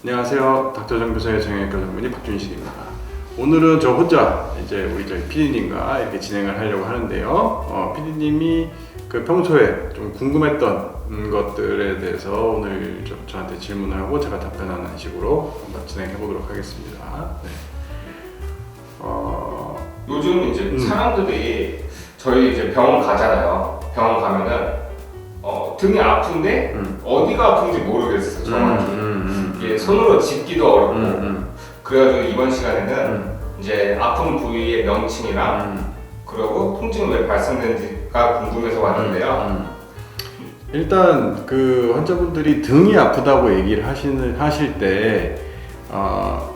안녕하세요. 닥터정교사의 정형외과 전문의 박준식입니다. 오늘은 저 혼자 이제 우리 저희 PD님과 이렇게 진행을 하려고 하는데요. PD님이 그 평소에 좀 궁금했던 것들에 대해서 오늘 저한테 질문을 하고 제가 답변하는 식으로 한번 진행해 보도록 하겠습니다. 네. 요즘 이제 사람들이 저희 이제 병원 가잖아요. 병원 가면은 등이 아픈데 어디가 아픈지 모르겠어 정확히. 이게 손으로 짚기도 어렵고. 그래가지고 이번 시간에는 이제 아픈 부위의 명칭이랑 그리고 통증이 왜 발생되는지가 궁금해서 왔는데요. 일단 그 환자분들이 등이 아프다고 얘기를 하실 때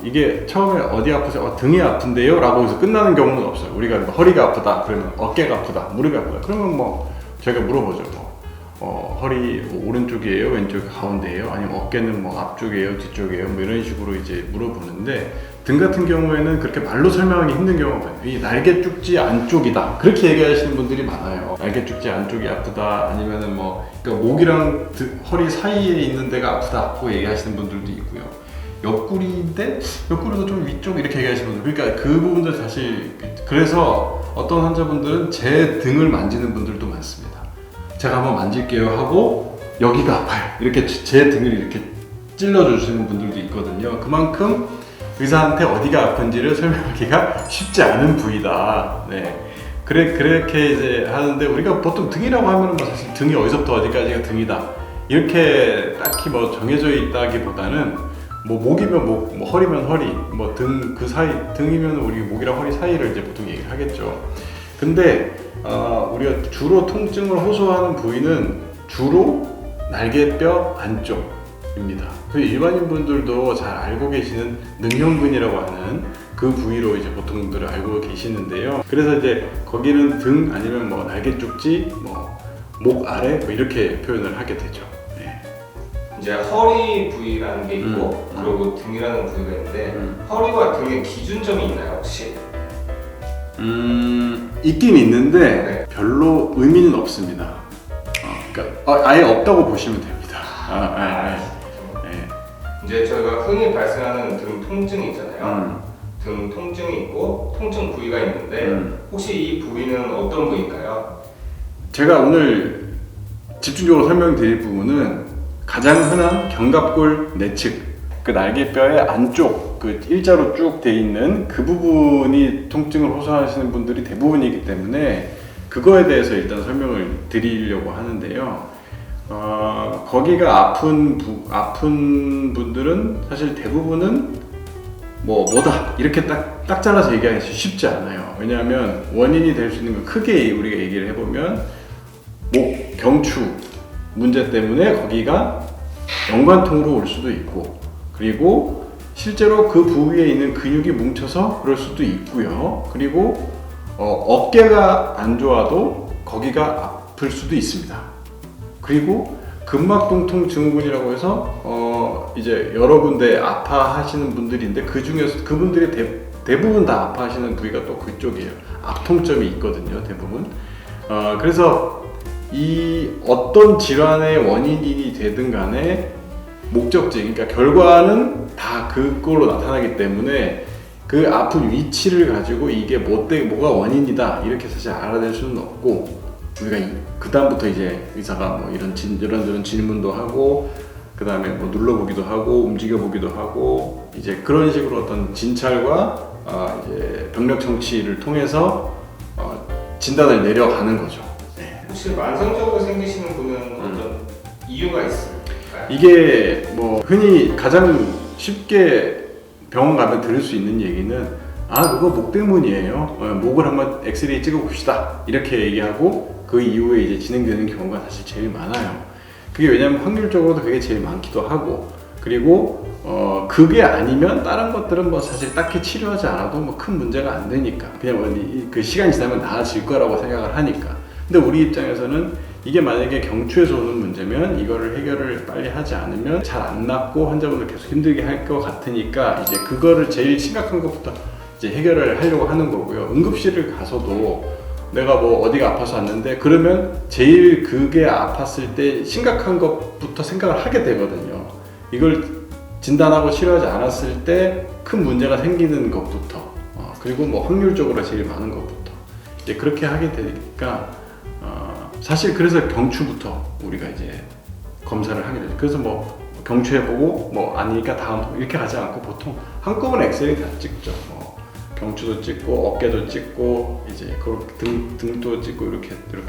이게 처음에 어디 아프세요? 등이 아픈데요? 라고 해서 끝나는 경우는 없어요. 우리가 허리가 아프다 그러면 어깨가 아프다, 무릎이 아프다 그러면 뭐 저희가 물어보죠. 허리 오른쪽이에요? 왼쪽 가운데예요? 아니면 어깨는 뭐 앞쪽이에요? 뒤쪽이에요? 뭐 이런 식으로 이제 물어보는데, 등 같은 경우에는 그렇게 말로 설명하기 힘든 경우가 많아요. 이 날개 쭉지 안쪽이다 그렇게 얘기하시는 분들이 많아요. 날개 쭉지 안쪽이 아프다, 아니면은 뭐 그러니까 목이랑 허리 사이에 있는 데가 아프다고 얘기하시는 분들도 있고요. 옆구리인데 옆구리도 좀 위쪽 이렇게 얘기하시는 분들, 그러니까 그 부분들 사실, 그래서 어떤 환자분들은 제 등을 만지는 분들도 많습니다. 제가 한번 만질게요 하고 여기가 아파요 이렇게 제 등을 이렇게 찔러주시는 분들도 있거든요. 그만큼 의사한테 어디가 아픈지를 설명하기가 쉽지 않은 부위다. 네. 그렇게 이제 하는데, 우리가 보통 등이라고 하면은 뭐 사실 등이 어디서부터 어디까지가 등이다 이렇게 딱히 뭐 정해져 있다기보다는 뭐 목이면 목, 뭐 허리면 허리, 뭐 등 그 사이, 등이면 우리 목이랑 허리 사이를 이제 보통 얘기를 하겠죠. 근데 우리가 주로 통증을 호소하는 부위는 주로 날개뼈 안쪽입니다. 그 일반인 분들도 잘 알고 계시는 능형근이라고 하는 그 부위로 이제 보통들 알고 계시는데요. 그래서 이제 거기는 등 아니면 뭐 날개 쪽지, 뭐 목 아래 뭐 이렇게 표현을 하게 되죠. 네. 이제 허리 부위라는 게 있고 그리고 등이라는 부위가 있는데 허리와 등의 기준점이 있나요 혹시? 있긴 있는데 네. 별로 의미는 없습니다. 그러니까 아예 없다고 보시면 됩니다. 네. 이제 저희가 흔히 발생하는 등 통증이 있잖아요. 등 통증이 있고 통증 부위가 있는데 혹시 이 부위는 어떤 부위인가요? 제가 오늘 집중적으로 설명드릴 부분은 가장 흔한 견갑골 내측, 그 날개뼈의 안쪽, 그 일자로 쭉 돼 있는 그 부분이 통증을 호소하시는 분들이 대부분이기 때문에 그거에 대해서 일단 설명을 드리려고 하는데요. 거기가 아픈 분들은 사실 대부분은 뭐다 이렇게 딱 잘라서 얘기하기 쉽지 않아요. 왜냐하면 원인이 될 수 있는 건 크게 우리가 얘기를 해보면 목 경추 문제 때문에 거기가 연관통으로 올 수도 있고, 그리고 실제로 그 부위에 있는 근육이 뭉쳐서 그럴 수도 있고요. 그리고 어깨가 안 좋아도 거기가 아플 수도 있습니다. 그리고 근막동통 증후군이라고 해서 이제 여러 군데 아파하시는 분들인데 그 중에서 그분들이 대부분 다 아파하시는 부위가 또 그쪽이에요. 앞통점이 있거든요, 대부분. 그래서 이 어떤 질환의 원인이 되든 간에 목적지, 그러니까 결과는 다 그걸로 나타나기 때문에 그 아픈 위치를 가지고 이게 뭐가 원인이다 이렇게 사실 알아낼 수는 없고, 우리가 그 다음부터 이제 의사가 뭐 이런 질문도 하고 그 다음에 뭐 눌러보기도 하고 움직여보기도 하고 이제 그런 식으로 어떤 진찰과 이제 병력 청취를 통해서 진단을 내려가는 거죠. 네. 혹시 만성적으로 생기시는 분은 어떤 이유가 있을까요? 이게 뭐 흔히 가장 쉽게 병원 가면 들을 수 있는 얘기는 그거 목 때문이에요. 목을 한번 엑스레이 찍어봅시다 이렇게 얘기하고 그 이후에 이제 진행되는 경우가 사실 제일 많아요. 그게 왜냐면 확률적으로도 그게 제일 많기도 하고, 그리고 그게 아니면 다른 것들은 뭐 사실 딱히 치료하지 않아도 뭐 큰 문제가 안 되니까 그냥 그 시간이 지나면 나아질 거라고 생각을 하니까. 근데 우리 입장에서는 이게 만약에 경추에서 오는 문제면 이거를 해결을 빨리 하지 않으면 잘 안 낫고 환자분을 계속 힘들게 할 것 같으니까 이제 그거를 제일 심각한 것부터 이제 해결을 하려고 하는 거고요. 응급실을 가서도 내가 뭐 어디가 아파서 왔는데 그러면 제일 그게 아팠을 때 심각한 것부터 생각을 하게 되거든요. 이걸 진단하고 치료하지 않았을 때 큰 문제가 생기는 것부터 그리고 뭐 확률적으로 제일 많은 것부터 이제 그렇게 하게 되니까 사실 그래서 경추부터 우리가 이제 검사를 하게 되죠. 그래서 뭐 경추해보고 뭐 아니니까 다음 이렇게 가지 않고 보통 한꺼번에 엑스레이 다 찍죠. 뭐 경추도 찍고 어깨도 찍고 이제 등도 찍고 이렇게 되면